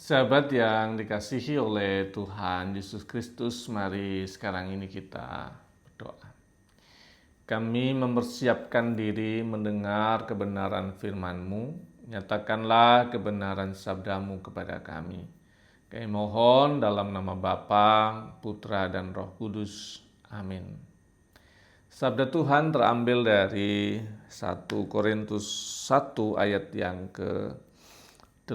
Sahabat yang dikasihi oleh Tuhan Yesus Kristus, mari sekarang ini kita berdoa. Kami mempersiapkan diri mendengar kebenaran firman-Mu, nyatakanlah kebenaran sabda-Mu kepada kami. Kami mohon dalam nama Bapa, Putra, dan Roh Kudus. Amin. Sabda Tuhan terambil dari 1 Korintus 1 ayat yang ke-18.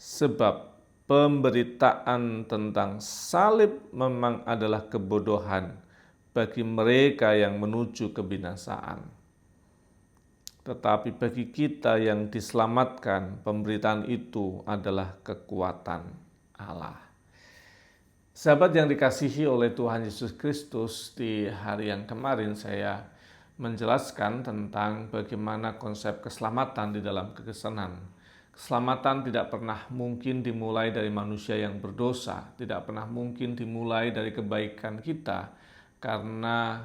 Sebab pemberitaan tentang salib memang adalah kebodohan bagi mereka yang menuju kebinasaan. Tetapi bagi kita yang diselamatkan, pemberitaan itu adalah kekuatan Allah. Sahabat yang dikasihi oleh Tuhan Yesus Kristus, di hari yang kemarin saya menjelaskan tentang bagaimana konsep keselamatan di dalam kekristenan. Keselamatan tidak pernah mungkin dimulai dari manusia yang berdosa, tidak pernah mungkin dimulai dari kebaikan kita, karena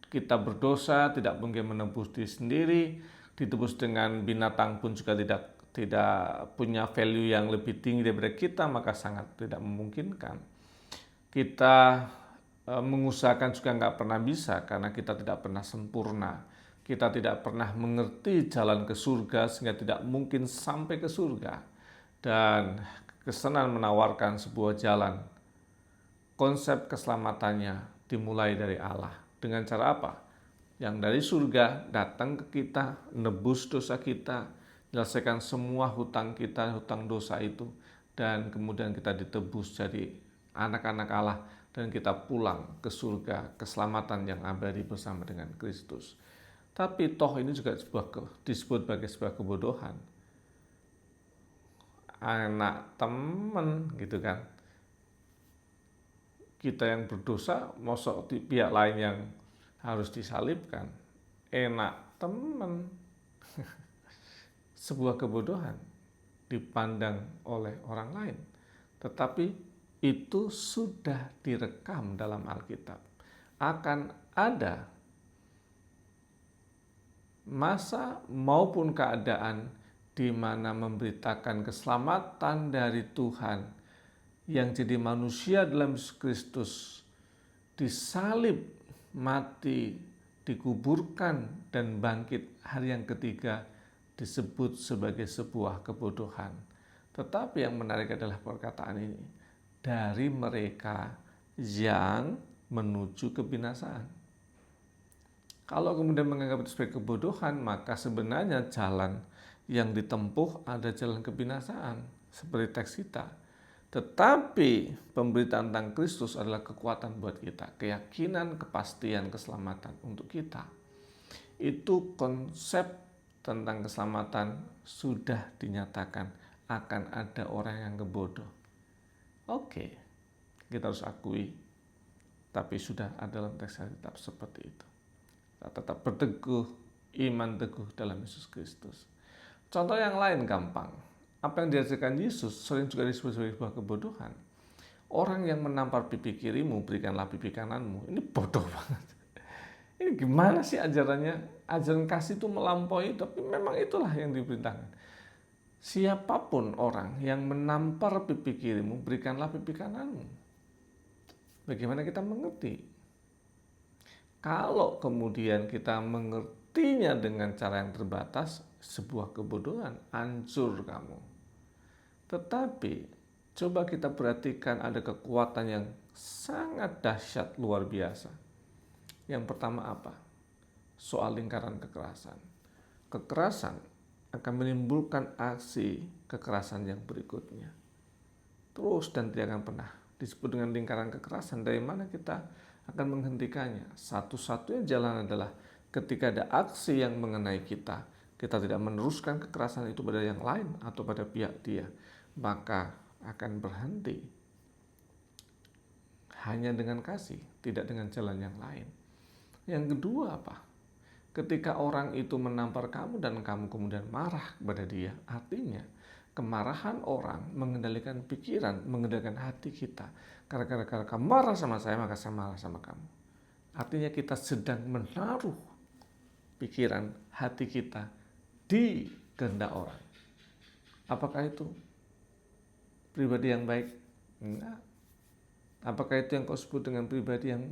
kita berdosa tidak mungkin menebus diri sendiri, ditebus dengan binatang pun juga tidak punya value yang lebih tinggi daripada kita, maka sangat tidak memungkinkan. Kita mengusahakan juga nggak pernah bisa karena kita tidak pernah sempurna. Kita tidak pernah mengerti jalan ke surga sehingga tidak mungkin sampai ke surga. Dan kekristenan menawarkan sebuah jalan. Konsep keselamatannya dimulai dari Allah. Dengan cara apa? Yang dari surga datang ke kita, nebus dosa kita, menyelesaikan semua hutang kita, hutang dosa itu, dan kemudian kita ditebus jadi anak-anak Allah, dan kita pulang ke surga, keselamatan yang abadi bersama dengan Kristus. Tapi toh ini juga disebut sebagai sebuah kebodohan. Anak temen gitu kan. Kita yang berdosa, mosok di pihak lain yang harus disalibkan. Enak temen. Sebuah kebodohan dipandang oleh orang lain. Tetapi itu sudah direkam dalam Alkitab. Akan ada masa maupun keadaan di mana memberitakan keselamatan dari Tuhan yang jadi manusia dalam Yesus Kristus, disalib, mati, dikuburkan, dan bangkit hari yang ketiga disebut sebagai sebuah kebodohan. Tetapi yang menarik adalah perkataan ini, dari mereka yang menuju kebinasaan. Kalau kemudian menganggap itu sebagai kebodohan, maka sebenarnya jalan yang ditempuh ada jalan kebinasaan, seperti teks kita. Tetapi pemberitaan tentang Kristus adalah kekuatan buat kita, keyakinan, kepastian, keselamatan untuk kita. Itu konsep tentang keselamatan sudah dinyatakan, akan ada orang yang kebodoh. Oke, kita harus akui, tapi sudah ada dalam teks Alkitab seperti itu. Kita tetap berteguh, iman teguh dalam Yesus Kristus. Contoh yang lain gampang. Apa yang diajarkan Yesus sering juga disebut sebagai sebuah kebodohan. Orang yang menampar pipi kirimu, berikanlah pipi kananmu. Ini bodoh banget. Ini gimana sih ajarannya? Ajaran kasih itu melampaui, tapi memang itulah yang diperintahkan. Siapapun orang yang menampar pipi kirimu, berikanlah pipi kananmu. Bagaimana kita mengerti? Kalau kemudian kita mengertinya dengan cara yang terbatas, sebuah kebodohan, hancur kamu. Tetapi coba kita perhatikan ada kekuatan yang sangat dahsyat, luar biasa. Yang pertama apa? Soal lingkaran kekerasan. Kekerasan akan menimbulkan aksi kekerasan yang berikutnya. Terus dan tidak akan pernah disebut dengan lingkaran kekerasan. Dari mana kita akan menghentikannya? Satu-satunya jalan adalah ketika ada aksi yang mengenai kita, kita tidak meneruskan kekerasan itu pada yang lain atau pada pihak dia, maka akan berhenti hanya dengan kasih, tidak dengan jalan yang lain. Yang kedua apa? Ketika orang itu menampar kamu dan kamu kemudian marah kepada dia, artinya kemarahan orang mengendalikan pikiran, mengendalikan hati kita. Karena kamu marah sama saya, maka saya marah sama kamu. Artinya kita sedang menaruh pikiran, hati kita di kehendak orang. Apakah itu pribadi yang baik? Enggak. Apakah itu yang kau sebut dengan pribadi yang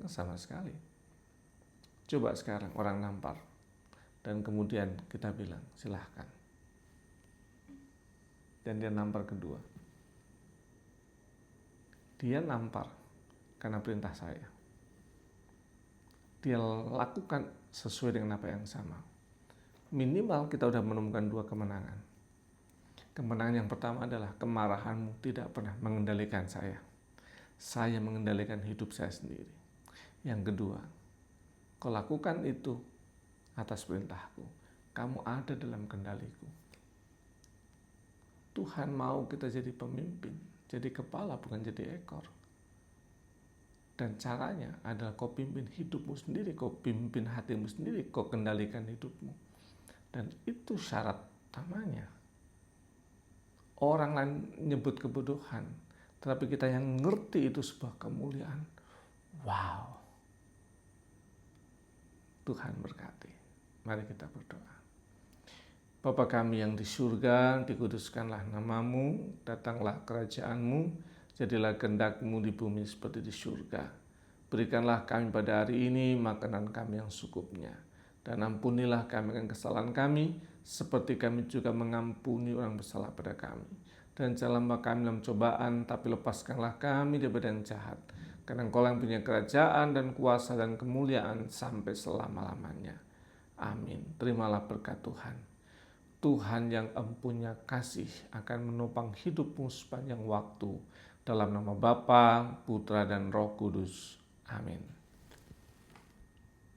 sama sekali? Coba sekarang orang nampar dan kemudian kita bilang silahkan. Dan dia nampar kedua. Dia nampar karena perintah saya. Dia lakukan sesuai dengan apa yang sama. Minimal kita sudah menemukan dua kemenangan. Kemenangan yang pertama adalah kemarahanmu tidak pernah mengendalikan saya. Saya mengendalikan hidup saya sendiri. Yang kedua, kau lakukan itu atas perintahku. Kamu ada dalam kendaliku. Tuhan mau kita jadi pemimpin, jadi kepala bukan jadi ekor. Dan caranya adalah kau pimpin hidupmu sendiri, kau pimpin hatimu sendiri, kau kendalikan hidupmu. Dan itu syarat utamanya. Orang lain nyebut kebodohan, tetapi kita yang ngerti itu sebuah kemuliaan. Wow. Tuhan berkati. Mari kita berdoa. Bapa kami yang di surga, dikuduskanlah namamu, datanglah kerajaanmu, jadilah kehendak-Mu di bumi seperti di surga. Berikanlah kami pada hari ini makanan kami yang secukupnya. Dan ampunilah kami akan kesalahan kami, seperti kami juga mengampuni orang bersalah pada kami. Dan janganlah kami dalam cobaan, tapi lepaskanlah kami daripada yang jahat. Karena Engkau yang punya kerajaan dan kuasa dan kemuliaan sampai selama-lamanya. Amin. Terimalah berkat Tuhan. Tuhan yang empunya kasih akan menopang hidupmu sepanjang waktu. Dalam nama Bapa, Putra, dan Roh Kudus. Amin.